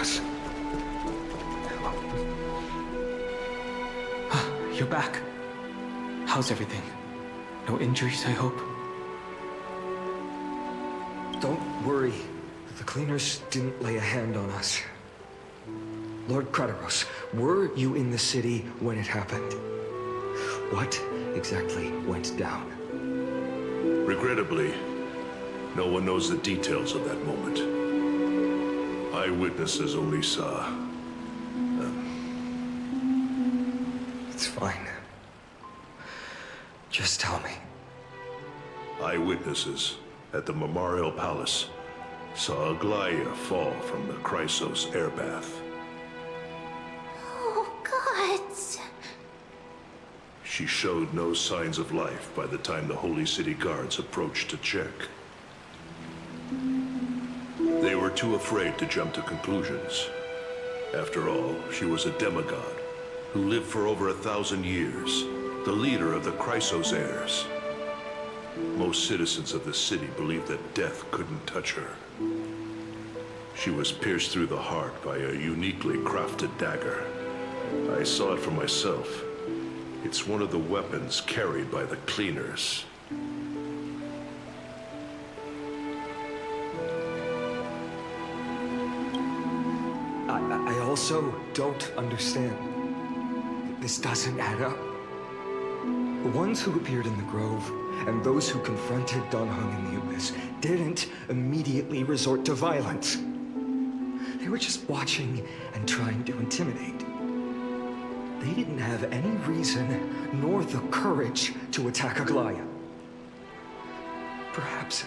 Tartarus. You're back. How's everything? No injuries, I hope? Don't worry. The cleaners didn't lay a hand on us. Lord Kratos, were you in the city when it happened? What exactly went down? Regrettably, no one knows the details of that moment. Eyewitnesses only saw... It's fine. Just tell me. Eyewitnesses at the Memorial Palace saw Aglaia fall from the Chrysos airbath. Oh, God. She showed no signs of life by the time the Holy City guards approached to check. They were too afraid to jump to conclusions. After all, she was a demigod who lived for over 1,000 years, the leader of the Chrysos heirs. Most citizens of the city believed that death couldn't touch her. She was pierced through the heart by a uniquely crafted dagger. I saw it for myself. It's one of the weapons carried by the cleaners. I also don't understand. This doesn't add up. The ones who appeared in the grove and those who confronted Nanang in the abyss didn't immediately resort to violence. They were just watching and trying to intimidate. They didn't have any reason nor the courage to attack Aglaia. Perhaps...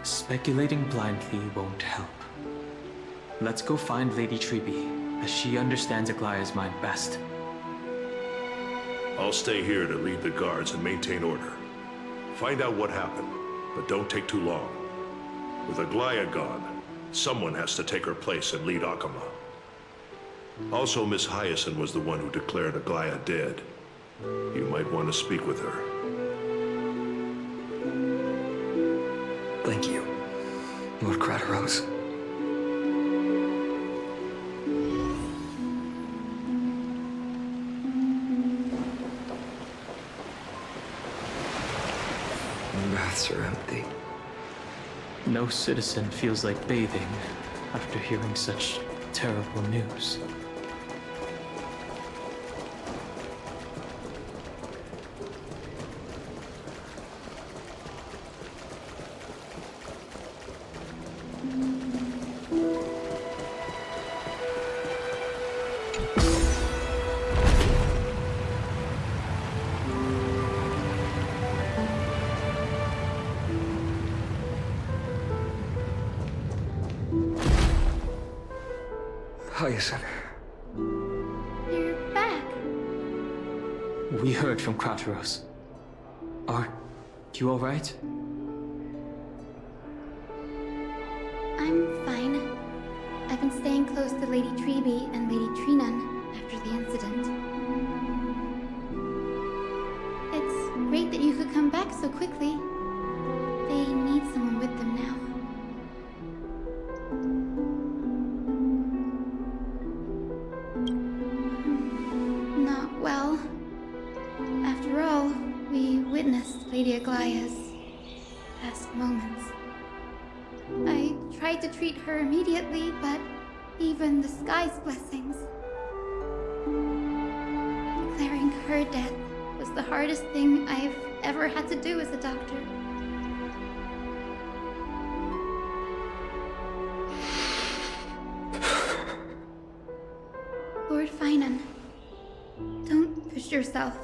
Speculating blindly won't help. Let's go find Lady Trebe, as she understands Aglaia's mind best. I'll stay here to lead the guards and maintain order. Find out what happened, but don't take too long. With Aglaia gone, someone has to take her place and lead Akama. Also, Miss Hyacinth was the one who declared Aglaia dead. You might want to speak with her. Thank you, Lord Kratos. The baths are empty. No citizen feels like bathing after hearing such terrible news. Hyacinth. You're back. We heard from Kratos. Are you all right? I'm fine. I've been staying close to Lady Trebe and Lady Trinan after the incident. It's great that you could come back so quickly. They need someone with them now. Not well. After all, we witnessed Lady Aglaia's last moments. I tried to treat her immediately, but even the sky's blessings. Declaring her death was the hardest thing I've ever had to do as a doctor. Lord Finan, don't push yourself.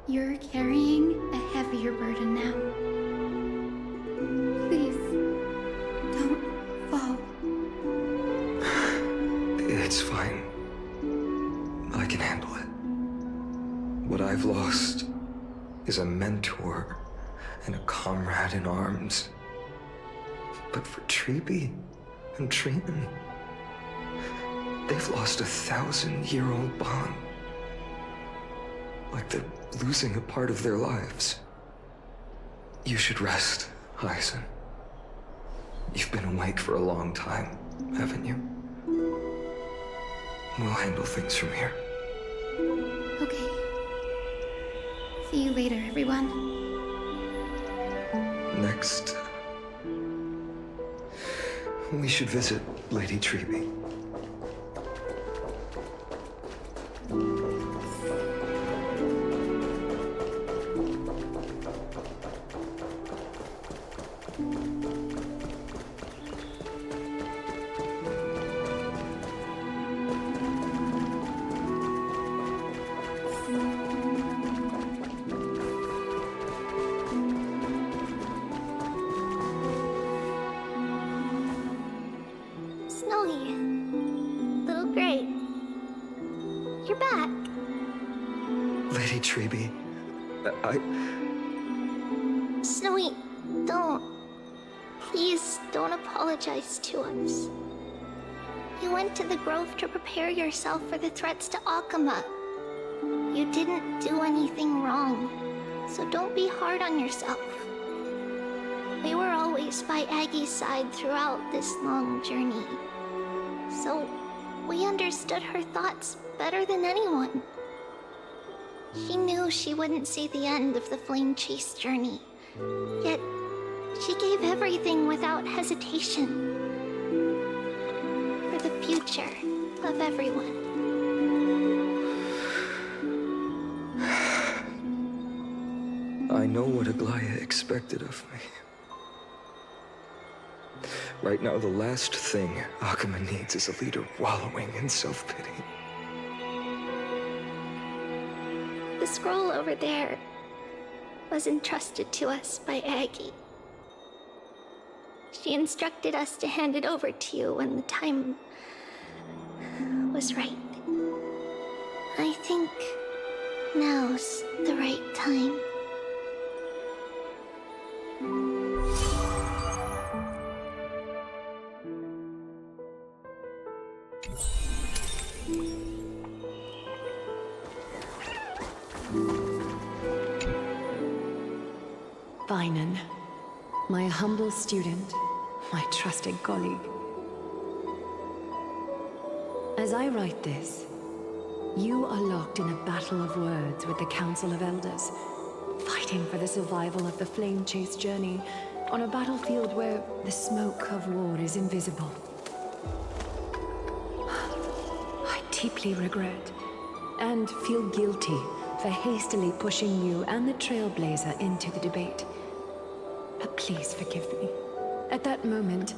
You're carrying a heavier burden now. Please, don't fall. It's fine. I can handle it. What I've lost is a mentor and a comrade in arms. But for Trebe and Trinan, they've lost a 1,000-year-old bond. Like they're losing a part of their lives. You should rest, Hyacinth. You've been awake for a long time, haven't you? We'll handle things from here. Okay. See you later, everyone. Next, we should visit Lady Treby. Snowy. Little Gray. You're back. Lady Treby, Snowy, don't. Please don't apologize to us. You went to the grove to prepare yourself for the threats to Akama. You didn't do anything wrong, so don't be hard on yourself. We were always by Aggie's side throughout this long journey, so we understood her thoughts better than anyone. She knew she wouldn't see the end of the flame chase journey, yet she gave everything without hesitation for the future of everyone. I know what Aglaya expected of me. Right now, the last thing Akama needs is a leader wallowing in self-pity. The scroll over there was entrusted to us by Aggie. She instructed us to hand it over to you when the time was right. I think now's the right time. Bainan, my humble student, my trusted colleague. As I write this, you are locked in a battle of words with the Council of Elders, fighting for the survival of the flame chase journey on a battlefield where the smoke of war is invisible. I deeply regret and feel guilty for hastily pushing you and the Trailblazer into the debate. But please forgive me. At that moment,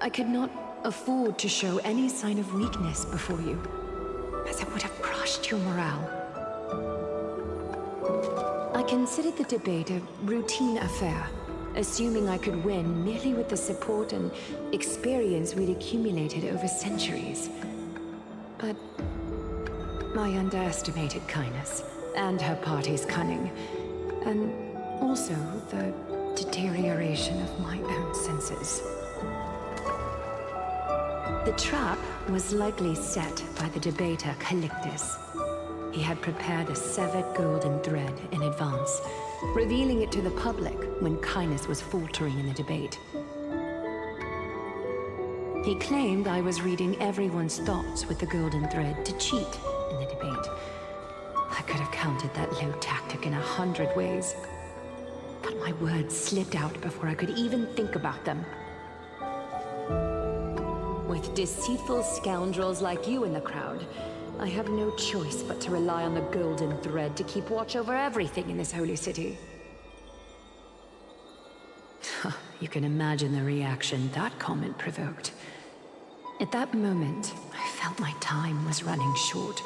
I could not afford to show any sign of weakness before you, as it would have crushed your morale. I considered the debate a routine affair, assuming I could win merely with the support and experience we'd accumulated over centuries. But I underestimated Kindness and her party's cunning, and also the deterioration of my own senses. The trap was likely set by the debater Calictus. He had prepared a severed golden thread in advance, revealing it to the public when Kindness was faltering in the debate. He claimed I was reading everyone's thoughts with the golden thread to cheat in the debate. I could have countered that low tactic in 100 ways, but my words slipped out before I could even think about them. With deceitful scoundrels like you in the crowd, I have no choice but to rely on the golden thread to keep watch over everything in this holy city. You can imagine the reaction that comment provoked. At that moment, I felt my time was running short.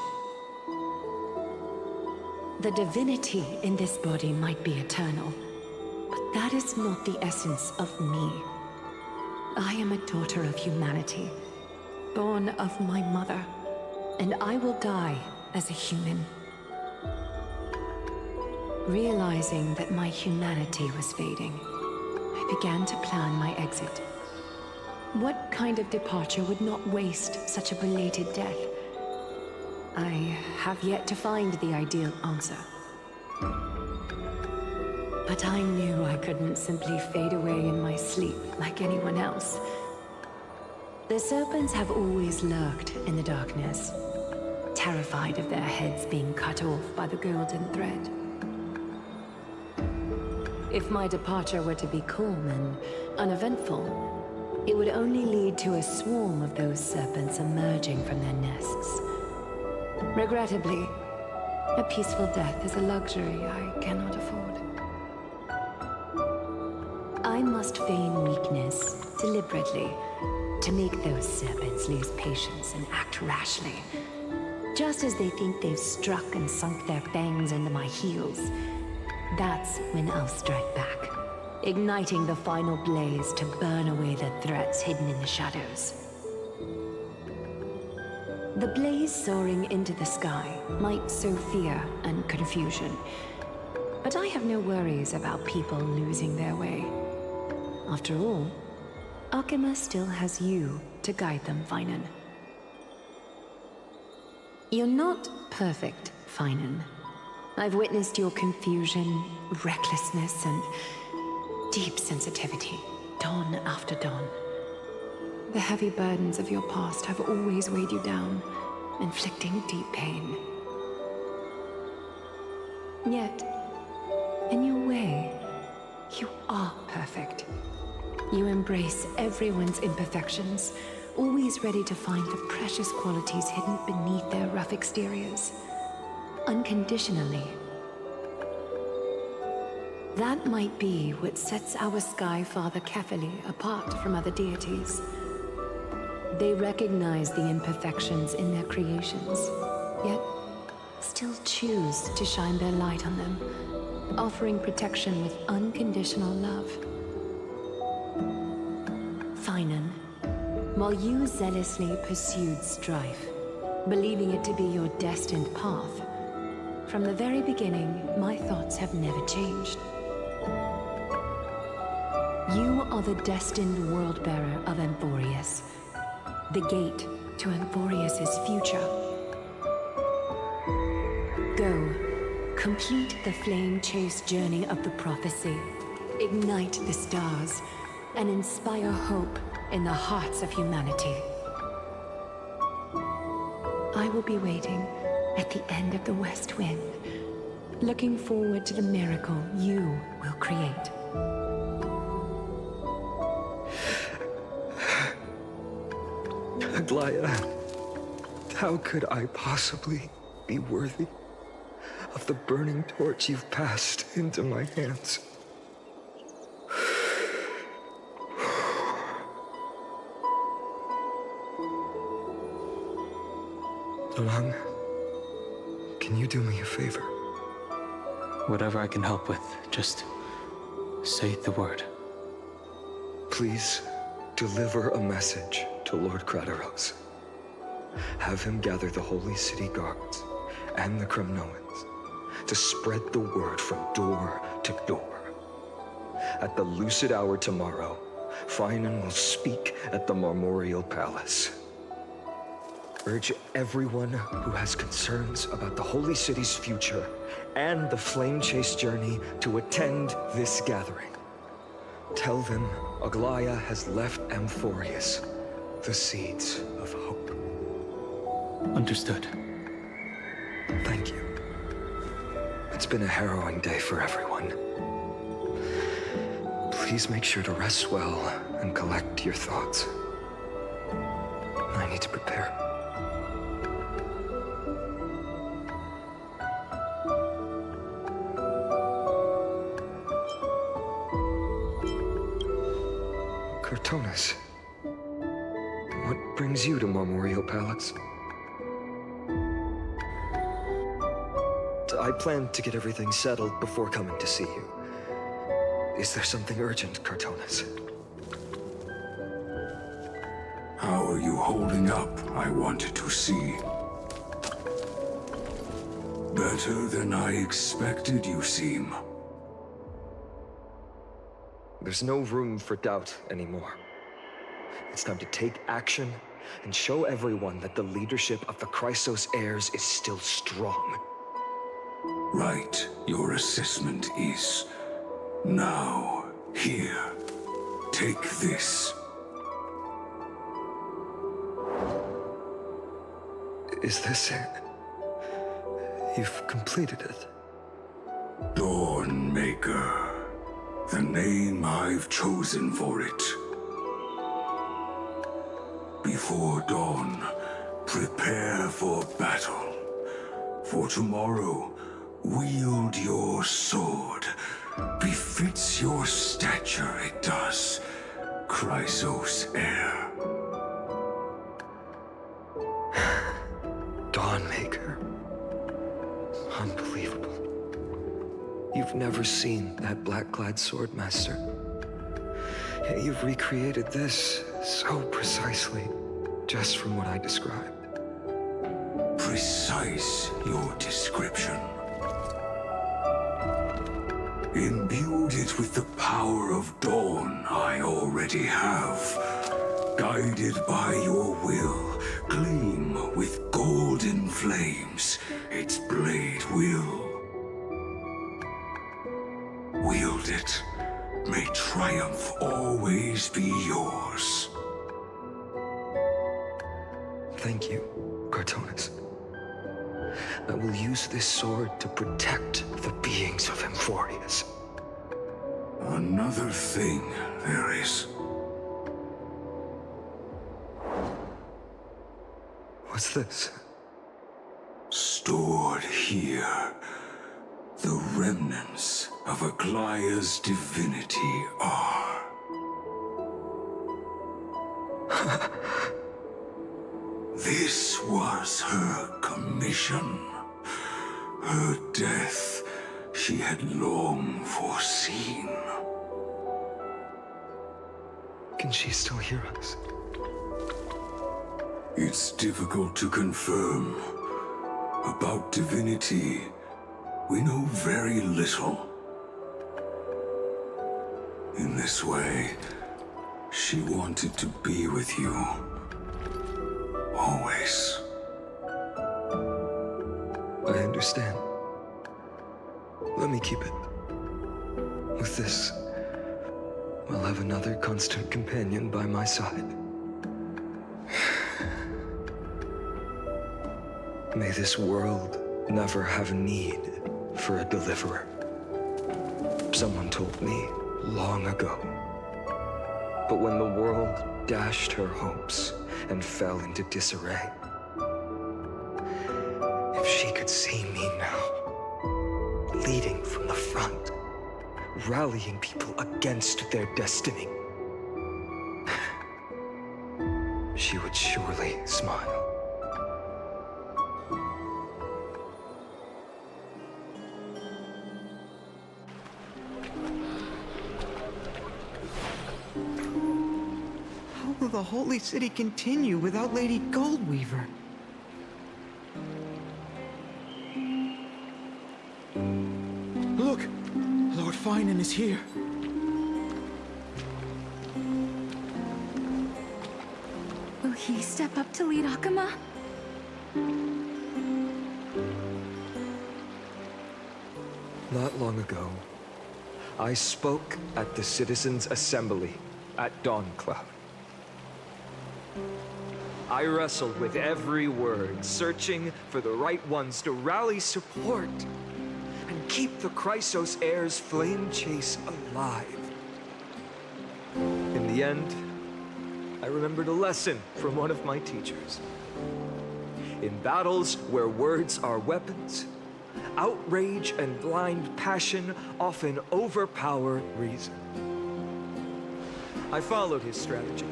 The divinity in this body might be eternal, but that is not the essence of me. I am a daughter of humanity, born of my mother, and I will die as a human. Realizing that my humanity was fading, I began to plan my exit. What kind of departure would not waste such a belated death? I have yet to find the ideal answer. But I knew I couldn't simply fade away in my sleep like anyone else. The serpents have always lurked in the darkness, terrified of their heads being cut off by the golden thread. If my departure were to be calm and uneventful, it would only lead to a swarm of those serpents emerging from their nests. Regrettably, a peaceful death is a luxury I cannot afford. I must feign weakness deliberately to make those serpents lose patience and act rashly. Just as they think they've struck and sunk their fangs into my heels, that's when I'll strike back, igniting the final blaze to burn away the threats hidden in the shadows. The blaze soaring into the sky might sow fear and confusion, but I have no worries about people losing their way. After all, Akima still has you to guide them, Finan. You're not perfect, Finan. I've witnessed your confusion, recklessness, and deep sensitivity, dawn after dawn. The heavy burdens of your past have always weighed you down, inflicting deep pain. Yet, in your way, you are perfect. You embrace everyone's imperfections, always ready to find the precious qualities hidden beneath their rough exteriors. Unconditionally. That might be what sets our Sky Father Kefili apart from other deities. They recognize the imperfections in their creations, yet still choose to shine their light on them, offering protection with unconditional love. Finan, while you zealously pursued strife, believing it to be your destined path, from the very beginning, my thoughts have never changed. You are the destined world-bearer of AMPHOREUS, the gate to AMPHOREUS's future. Go, complete the flame-chase journey of the prophecy, ignite the stars, and inspire hope in the hearts of humanity. I will be waiting at the end of the west wind, looking forward to the miracle you will create. Aglaya, how could I possibly be worthy of the burning torch you've passed into my hands? Luang, can you do me a favor? Whatever I can help with, just say the word. Please deliver a message to Lord Krateros. Have him gather the Holy City guards and the Kremnoans to spread the word from door to door. At the lucid hour tomorrow, Finan will speak at the Marmorial Palace. Urge everyone who has concerns about the Holy City's future and the Flame Chase journey to attend this gathering. Tell them Aglaya has left AMPHOREUS the seeds of hope. Understood. Thank you. It's been a harrowing day for everyone. Please make sure to rest well and collect your thoughts. I need to prepare. Kartonis, what brings you to Marmorial Palace? I plan to get everything settled before coming to see you. Is there something urgent, Kartonis? How are you holding up, I wanted to see. Better than I expected, you seem. There's no room for doubt anymore. It's time to take action and show everyone that the leadership of the Chrysos heirs is still strong. Right, your assessment is Now, here, take this. Is this it? You've completed it. Dawnmaker. The name I've chosen for it. Before dawn, prepare for battle. For tomorrow, wield your sword. Befits your stature, it does. Chrysos heir. Dawnmaker. Unbelievable. You've never seen that black-clad sword master. Yet you've recreated this so precisely, just from what I described. Precise your description. Imbued it with the power of dawn I already have. Guided by your will, gleam with golden flames, its blade will. Wield it, may triumph always be yours. Thank you, Cartonus. I will use this sword to protect the beings of AMPHOREUS. Another thing there is. What's this? Stored here, the remnants of Aglaya's divinity are. This was her commission. Her death she had long foreseen. Can she still hear us? It's difficult to confirm. About divinity, we know very little. In this way, she wanted to be with you. Always. I understand. Let me keep it. With this, I'll have another constant companion by my side. May this world never have need for a deliverer. Someone told me long ago. But when the world dashed her hopes and fell into disarray, if she could see me now, leading from the front, rallying people against their destiny, she would surely smile. How will the Holy City continue without Lady Goldweaver? Look! Lord Finan is here. Will he step up to lead Akama? Not long ago, I spoke at the Citizens' Assembly at Dawncloud. I wrestled with every word, searching for the right ones to rally support and keep the Chrysos heir's flame chase alive. In the end, I remembered a lesson from one of my teachers. In battles where words are weapons, outrage and blind passion often overpower reason. I followed his strategy.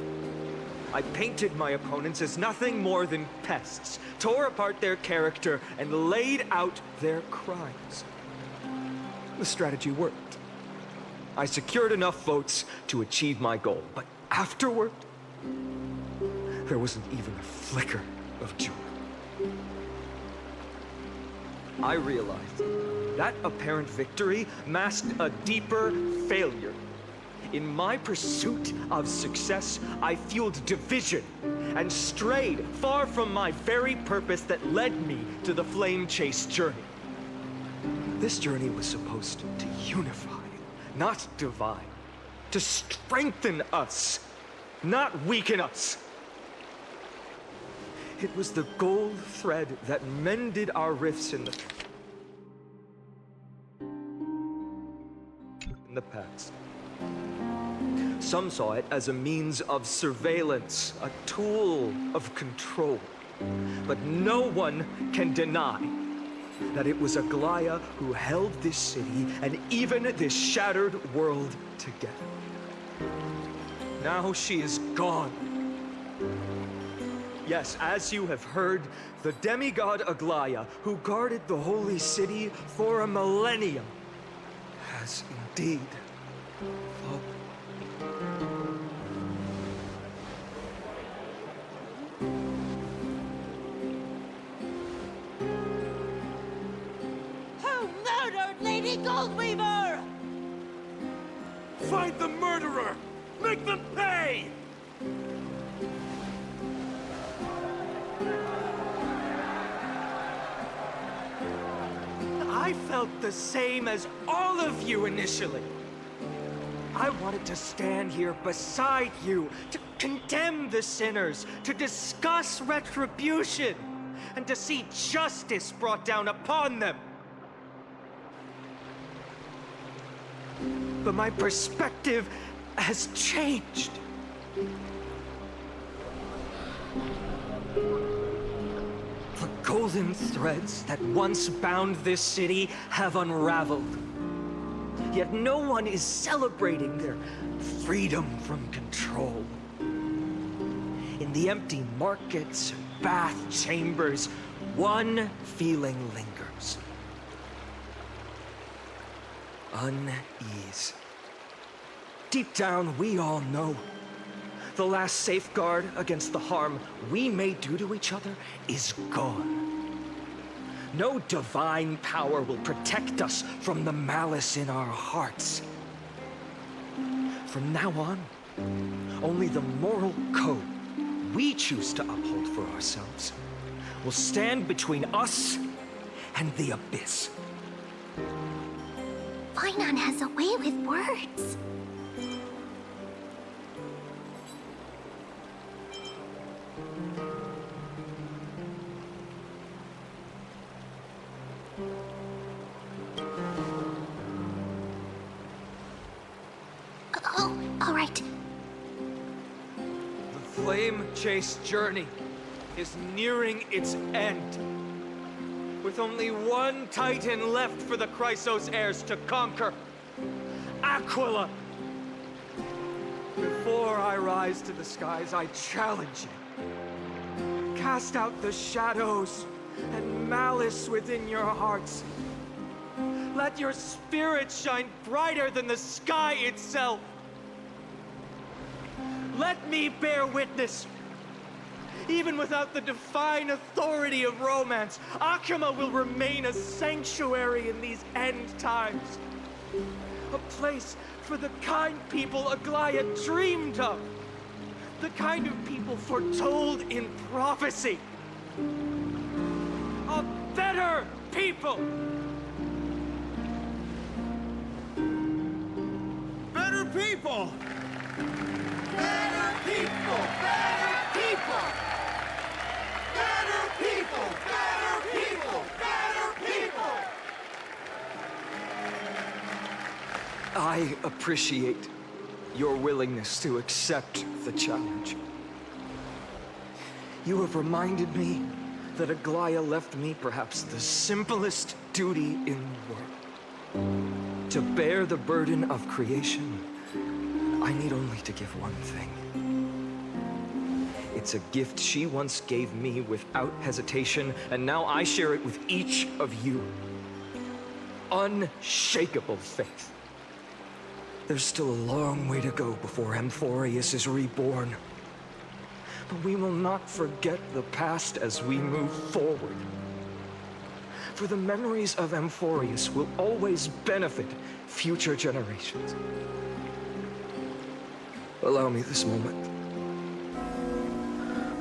I painted my opponents as nothing more than pests, tore apart their character, and laid out their crimes. The strategy worked. I secured enough votes to achieve my goal, but afterward, there wasn't even a flicker of joy. I realized that apparent victory masked a deeper failure. In my pursuit of success, I fueled division and strayed far from my very purpose that led me to the flame chase journey. This journey was supposed to unify, not divine. To strengthen us, not weaken us. It was the gold thread that mended our rifts in the past. Some saw it as a means of surveillance, a tool of control. But no one can deny that it was Aglaya who held this city and even this shattered world together. Now she is gone. Yes, as you have heard, the demigod Aglaya, who guarded the holy city for a millennium, has indeed fallen. Who murdered Lady Goldweaver? Find the murderer! Make them pay! I felt the same as all of you initially. I wanted to stand here beside you, to condemn the sinners, to discuss retribution, and to see justice brought down upon them. But my perspective has changed. The golden threads that once bound this city have unraveled. Yet no one is celebrating their freedom from control. In the empty markets and bath chambers, one feeling lingers. Unease. Deep down, we all know the last safeguard against the harm we may do to each other is gone. No divine power will protect us from the malice in our hearts. From now on, only the moral code we choose to uphold for ourselves will stand between us and the abyss. Fainan has a way with words. Oh, all right. The flame-chased journey is nearing its end. With only one Titan left for the Chrysos heirs to conquer. Aquila! Before I rise to the skies, I challenge you. Cast out the shadows and malice within your hearts. Let your spirit shine brighter than the sky itself. Let me bear witness. Even without the divine authority of romance, Akuma will remain a sanctuary in these end times. A place for the kind people Aglaya dreamed of. The kind of people foretold in prophecy. A better people! Better people! Better people! Better people! Better people! Better people! Better people! I appreciate your willingness to accept the challenge. You have reminded me that Aglaya left me perhaps the simplest duty in the world. To bear the burden of creation, I need only to give one thing. It's a gift she once gave me without hesitation, and now I share it with each of you. Unshakable faith. There's still a long way to go before AMPHOREUS is reborn. But we will not forget the past as we move forward. For the memories of AMPHOREUS will always benefit future generations. Allow me this moment.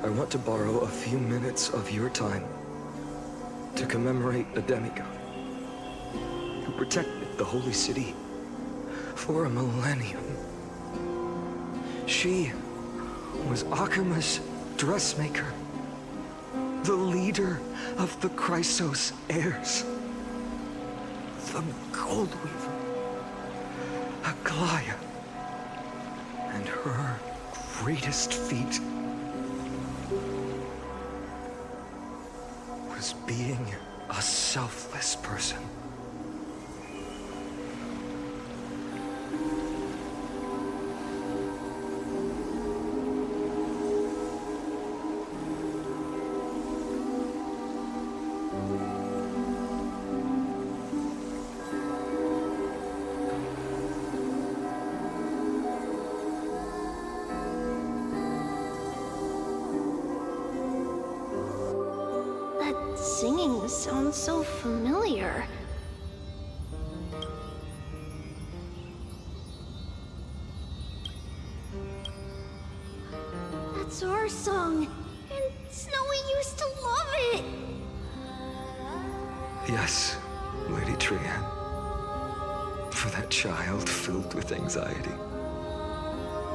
I want to borrow a few minutes of your time to commemorate a demigod who protected the holy city For a millennium, she was Akima's dressmaker, the leader of the Chrysos heirs, the Gold Weaver, Aglaia, and her greatest feat was being a selfless person. Singing sounds so familiar. That's our song, and Snowy used to love it. Yes, Lady Trian. For that child filled with anxiety,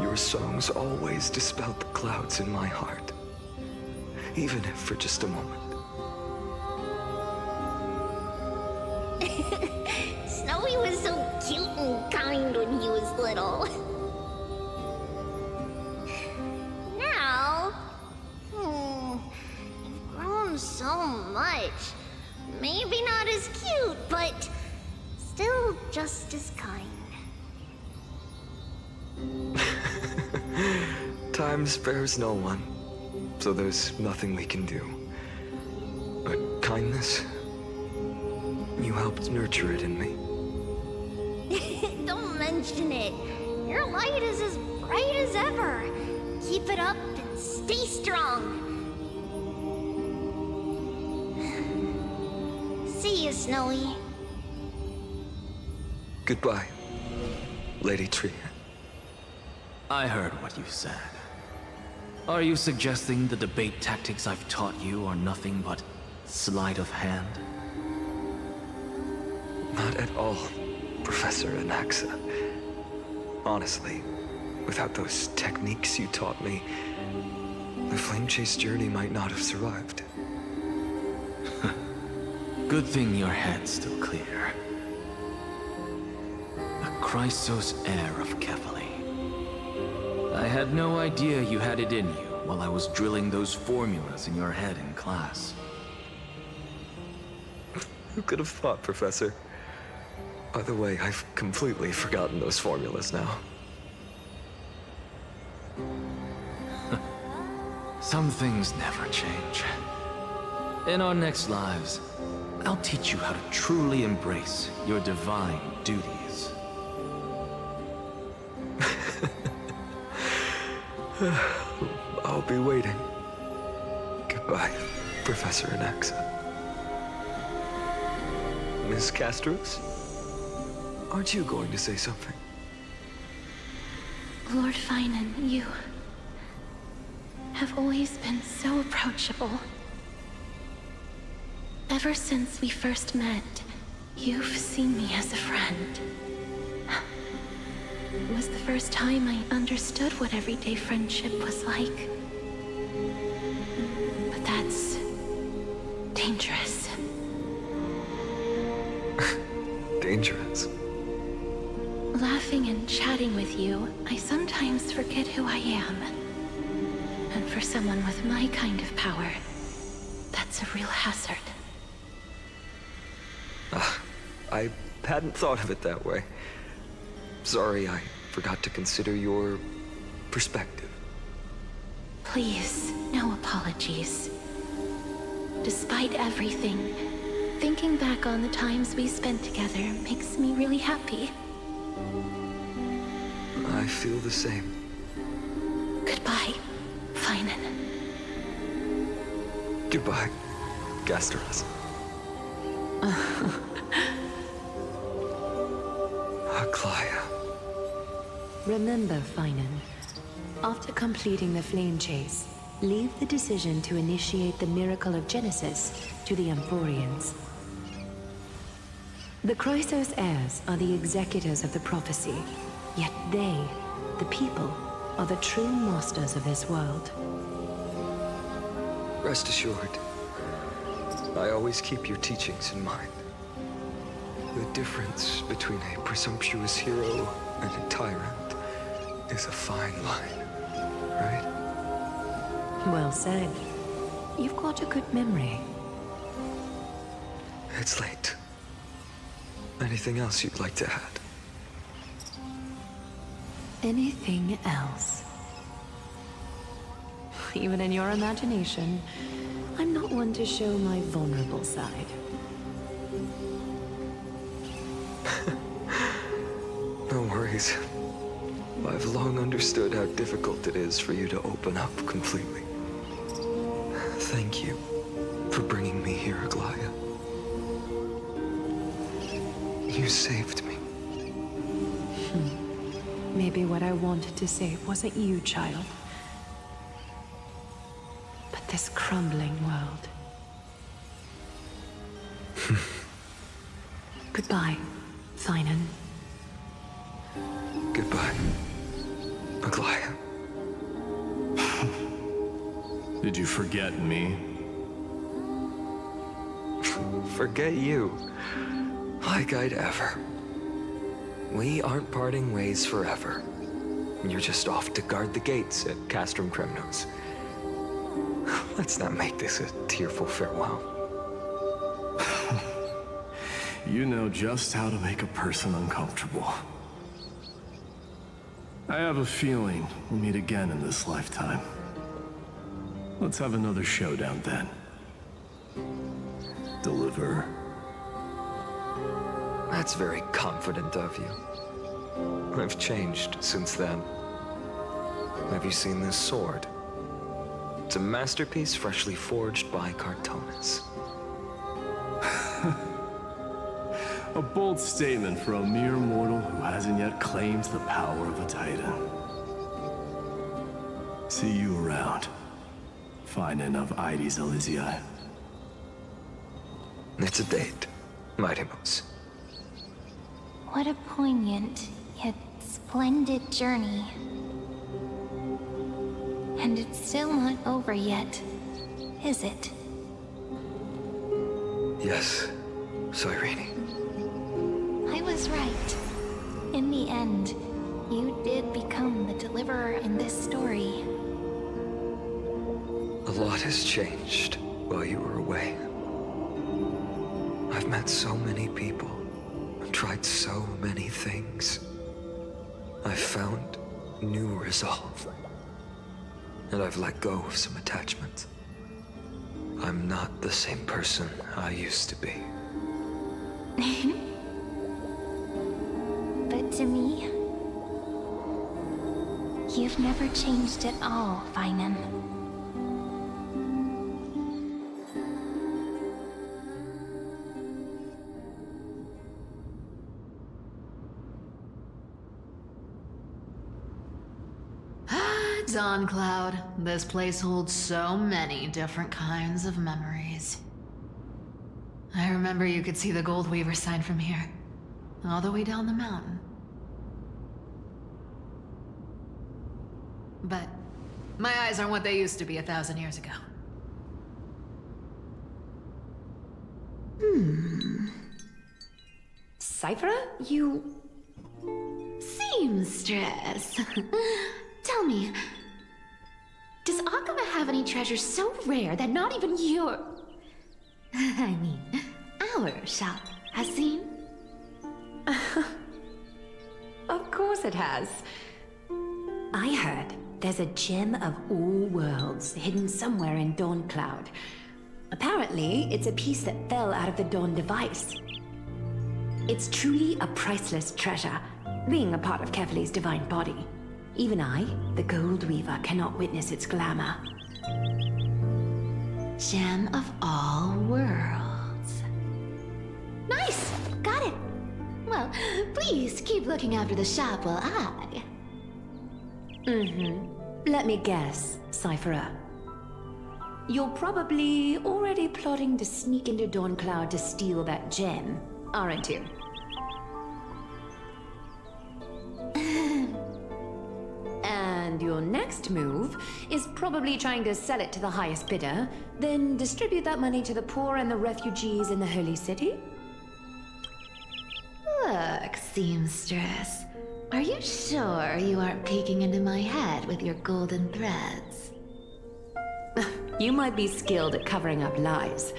your songs always dispelled the clouds in my heart, even if for just a moment. Snowy was so cute and kind when he was little. Now, you've grown so much. Maybe not as cute, but still just as kind. Time spares no one, so there's nothing we can do. But kindness, you helped nurture it in me. Don't mention it. Your light is as bright as ever. Keep it up and stay strong. See you, Snowy. Goodbye, Lady Trian. I heard what you said. Are you suggesting the debate tactics I've taught you are nothing but sleight of hand? Not at all, Professor Anaxa. Honestly, without those techniques you taught me, the Flame Chase journey might not have survived. Good thing your head's still clear. A Chrysos heir of Kefali. I had no idea you had it in you while I was drilling those formulas in your head in class. Who could have thought, Professor? By the way, I've completely forgotten those formulas now. Some things never change. In our next lives, I'll teach you how to truly embrace your divine duties. I'll be waiting. Goodbye, Professor Anaxa. Miss Castros? Aren't you going to say something? Lord Finan, you have always been so approachable. Ever since we first met, you've seen me as a friend. It was the first time I understood what everyday friendship was like. But that's dangerous. Dangerous? Laughing and chatting with you, I sometimes forget who I am. And for someone with my kind of power, that's a real hazard. I hadn't thought of it that way. Sorry, I forgot to consider your perspective. Please, no apologies. Despite everything, thinking back on the times we spent together makes me really happy. I feel the same. Goodbye, Finan. Goodbye, Gasteros. Aglaia. Remember, Finan, after completing the Flame Chase, leave the decision to initiate the Miracle of Genesis to the Amphoreans. The Chrysos heirs are the executors of the prophecy, yet they, the people, are the true masters of this world. Rest assured, I always keep your teachings in mind. The difference between a presumptuous hero and a tyrant is a fine line, right? Well said. You've got a good memory. It's late. Anything else you'd like to add? Anything else? Even in your imagination, I'm not one to show my vulnerable side. No worries. I've long understood how difficult it is for you to open up completely. Thank you for bringing me here, Aglaya. You saved me. Maybe what I wanted to save wasn't you, child, but this crumbling world. Goodbye, Finan. Goodbye, Aglaya. Did you forget me? Forget you. Like I'd ever. We aren't parting ways forever. You're just off to guard the gates at Castrum Kremnos. Let's not make this a tearful farewell. You know just how to make a person uncomfortable. I have a feeling we'll meet again in this lifetime. Let's have another showdown then. Deliver. That's very confident of you. I've changed since then. Have you seen this sword? It's a masterpiece freshly forged by Cartonis. A bold statement for a mere mortal who hasn't yet claimed the power of a titan. See you around. Finan of Ides Elysiae. It's a date, Mightimos. What a poignant, yet splendid journey. And it's still not over yet, is it? Yes, Cyrene. I was right. In the end, you did become the deliverer in this story. A lot has changed while you were away. I've met so many people, tried so many things. I've found new resolve. And I've let go of some attachments. I'm not the same person I used to be. But to me, you've never changed at all, Finan. Dawn Cloud. This place holds so many different kinds of memories. I remember you could see the Gold Weaver sign from here, all the way down the mountain. But my eyes aren't what they used to be 1,000 years ago. Cypher, you... Seamstress. Tell me, does Akama have any treasures so rare that not even your... I mean, our shop has seen? Of course it has. I heard there's a gem of all worlds hidden somewhere in Dawn Cloud. Apparently, it's a piece that fell out of the Dawn device. It's truly a priceless treasure, being a part of Kefali's divine body. Even I, the Gold Weaver, cannot witness its glamour. Gem of all worlds. Nice! Got it! Well, please keep looking after the shop while I... Let me guess, Cypherer. You're probably already plotting to sneak into Dawn Cloud to steal that gem, aren't you? And your next move is probably trying to sell it to the highest bidder, then distribute that money to the poor and the refugees in the Holy City? Look, seamstress. Are you sure you aren't peeking into my head with your golden threads? You might be skilled at covering up lies,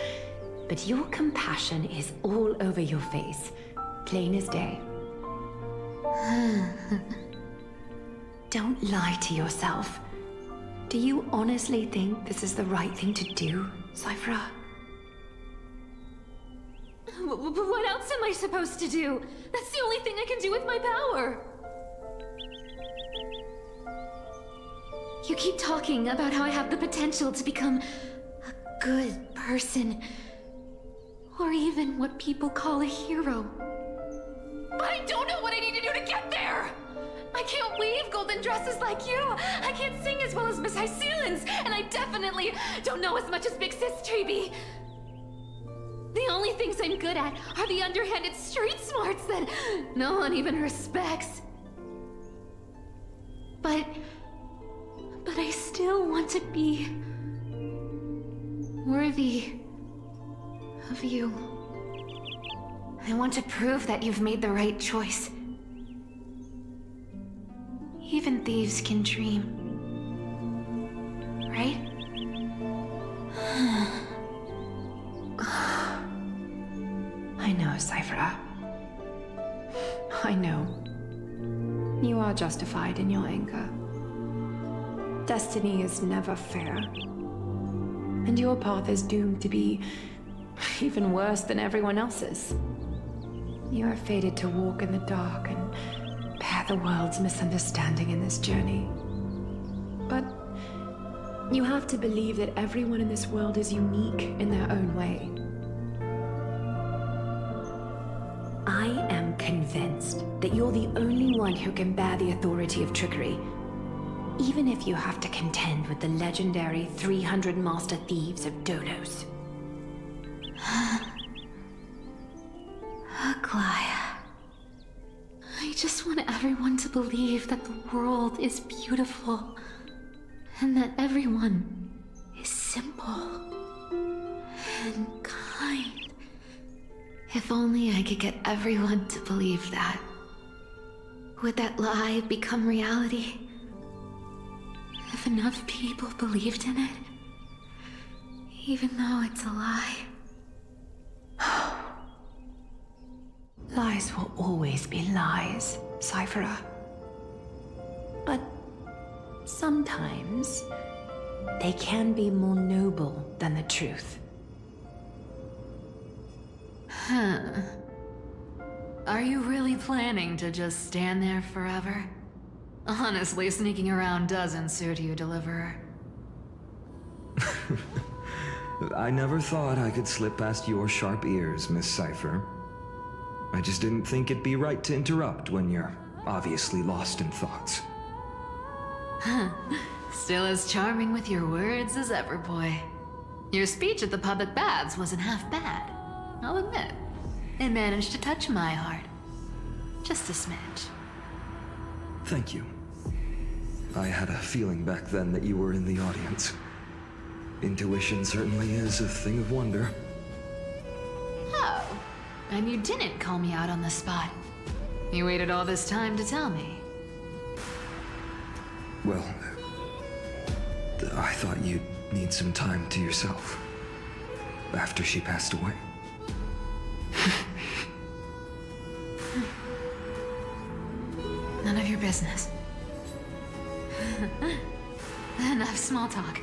but your compassion is all over your face, plain as day. Don't lie to yourself. Do you honestly think this is the right thing to do, Cypher? What else am I supposed to do? That's the only thing I can do with my power. You keep talking about how I have the potential to become a good person, or even what people call a hero. But I don't know what I need to do to get there! I can't weave golden dresses like you! I can't sing as well as Miss Hyceelins, and I definitely don't know as much as Big Sis Treby. The only things I'm good at are the underhanded street smarts that no one even respects. But I still want to be worthy of you. I want to prove that you've made the right choice. Even thieves can dream, right? I know, Cypher. I know. You are justified in your anger. Destiny is never fair. And your path is doomed to be even worse than everyone else's. You are fated to walk in the dark and bear the world's misunderstanding in this journey. But you have to believe that everyone in this world is unique in their own way. I am convinced that you're the only one who can bear the authority of trickery, even if you have to contend with the legendary 300 master thieves of Dolos. Aglaya. I just want everyone to believe that the world is beautiful, and that everyone is simple and kind. If only I could get everyone to believe that. Would that lie become reality? If enough people believed in it, even though it's a lie. Lies will always be lies, Cypher. But sometimes they can be more noble than the truth. Huh. Are you really planning to just stand there forever? Honestly, sneaking around doesn't suit you, Deliverer. I never thought I could slip past your sharp ears, Miss Cypher. I just didn't think it'd be right to interrupt when you're obviously lost in thoughts. Still as charming with your words as ever, boy. Your speech at the public baths wasn't half bad, I'll admit. It managed to touch my heart. Just a smidge. Thank you. I had a feeling back then that you were in the audience. Intuition certainly is a thing of wonder. Oh, and you didn't call me out on the spot. You waited all this time to tell me. Well, I thought you'd need some time to yourself after she passed away. None of your business. Enough small talk.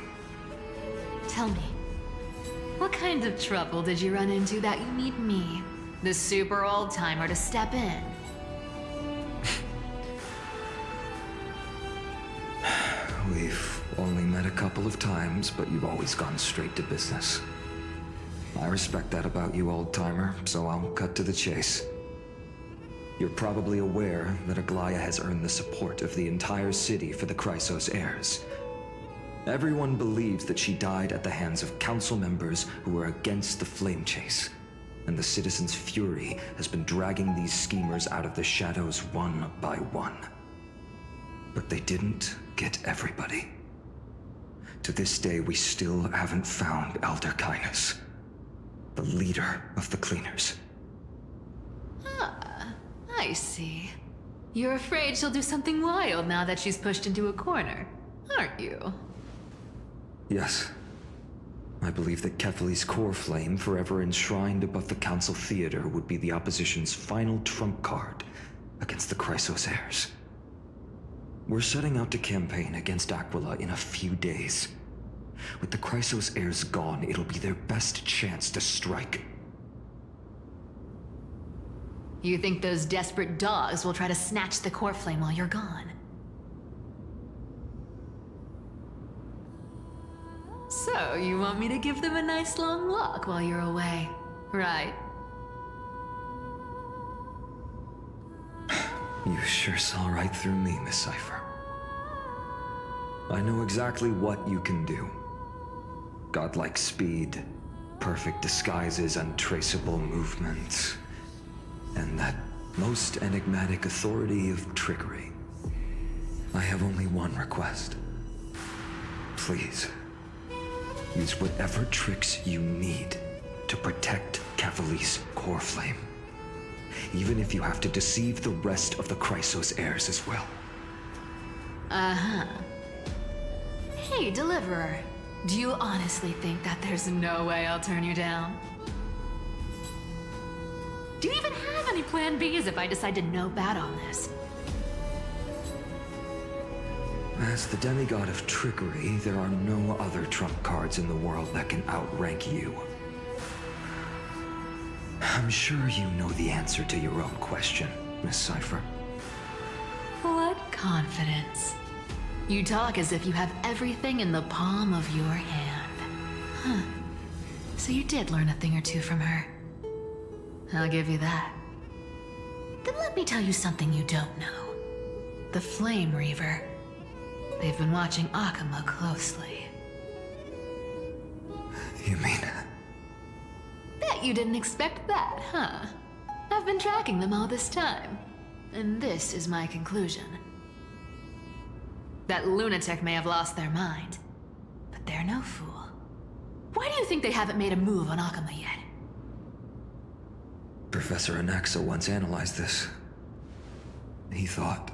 Tell me, what kind of trouble did you run into that you need me, the super old-timer, to step in? We've only met a couple of times, but you've always gone straight to business. I respect that about you, old-timer, so I'll cut to the chase. You're probably aware that Aglaya has earned the support of the entire city for the Chrysos heirs. Everyone believes that she died at the hands of council members who were against the flame chase. and the citizens' fury has been dragging these schemers out of the shadows one by one. But they didn't get everybody. To this day, we still haven't found Elder Kindness, the leader of the cleaners. Ah, I see. You're afraid she'll do something wild now that she's pushed into a corner, aren't you? Yes. I believe that Kefali's core flame, forever enshrined above the Council Theater, would be the opposition's final trump card against the Chrysos heirs. We're setting out to campaign against Aquila in a few days. With the Chrysos heirs gone, it'll be their best chance to strike. You think those desperate dogs will try to snatch the core flame while you're gone? So, you want me to give them a nice long walk while you're away, right? You sure saw right through me, Miss Cypher. I know exactly what you can do. Godlike speed, perfect disguises, untraceable movements, and that most enigmatic authority of trickery. I have only one request. Please, use whatever tricks you need to protect Kefali's core flame. Even if you have to deceive the rest of the Chrysos heirs as well. Uh-huh. Hey, Deliverer. Do you honestly think that there's no way I'll turn you down? Do you even have any plan Bs if I decide to no bat on this? As the demigod of trickery, there are no other trump cards in the world that can outrank you. I'm sure you know the answer to your own question, Miss Cypher. What confidence. You talk as if you have everything in the palm of your hand. Huh. So you did learn a thing or two from her. I'll give you that. Then let me tell you something you don't know. The Flame Reaver. They've been watching Akama closely. You mean... Bet you didn't expect that, huh? I've been tracking them all this time. And this is my conclusion. That lunatic may have lost their mind, but they're no fool. Why do you think they haven't made a move on Akama yet? Professor Anaxa once analyzed this. He thought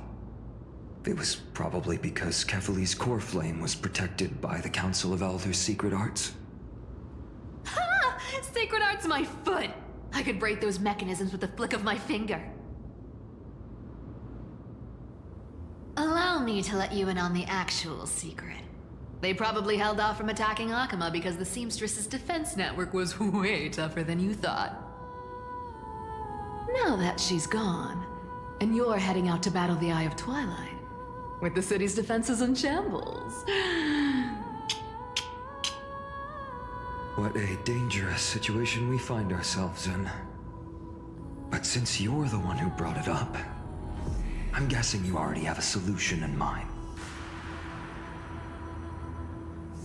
it was probably because Kefali's core flame was protected by the Council of Elders' secret arts. Ha! Sacred art's my foot! I could break those mechanisms with the flick of my finger. Allow me to let you in on the actual secret. They probably held off from attacking Akama because the Seamstress's defense network was way tougher than you thought. Now that she's gone, and you're heading out to battle the Eye of Twilight, with the city's defenses in shambles. What a dangerous situation we find ourselves in. But since you're the one who brought it up, I'm guessing you already have a solution in mind.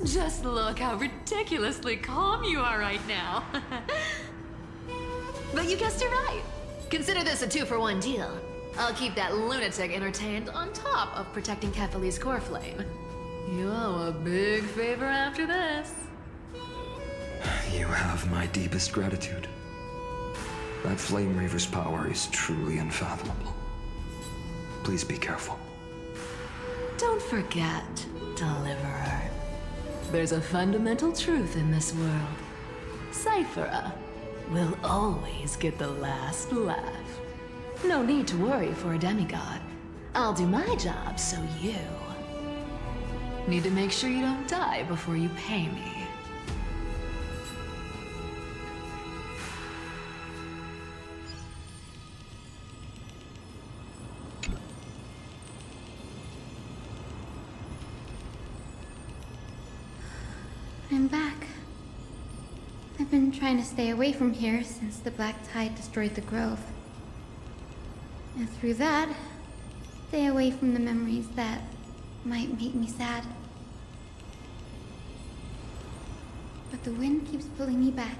Just look how ridiculously calm you are right now. But you guessed it right. Consider this a 2-for-1 deal. I'll keep that lunatic entertained on top of protecting Kefali's core flame. You owe a big favor after this. You have my deepest gratitude. That Flame Reaver's power is truly unfathomable. Please be careful. Don't forget, Deliverer. There's a fundamental truth in this world. Cypher will always get the last laugh. No need to worry for a demigod. I'll do my job so you need to make sure you don't die before you pay me. I'm back. I've been trying to stay away from here since the Black Tide destroyed the grove. And through that, stay away from the memories that might make me sad. But the wind keeps pulling me back.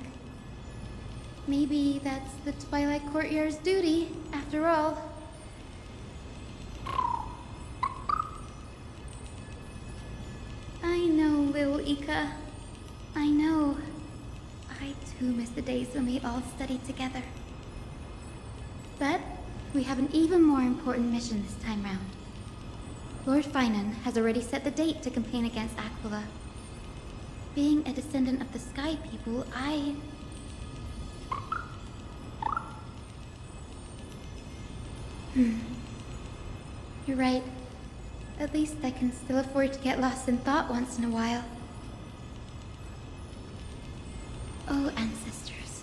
Maybe that's the Twilight Courtyard's duty, after all. I know, little Ika. I know. I too miss the days when we all studied together. But we have an even more important mission this time round. Lord Finan has already set the date to campaign against Aquila. Being a descendant of the Sky People, You're right. At least I can still afford to get lost in thought once in a while. Oh, ancestors.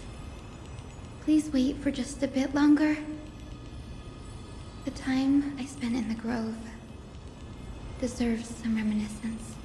Please wait for just a bit longer. The time I spent in the grove deserves some reminiscence.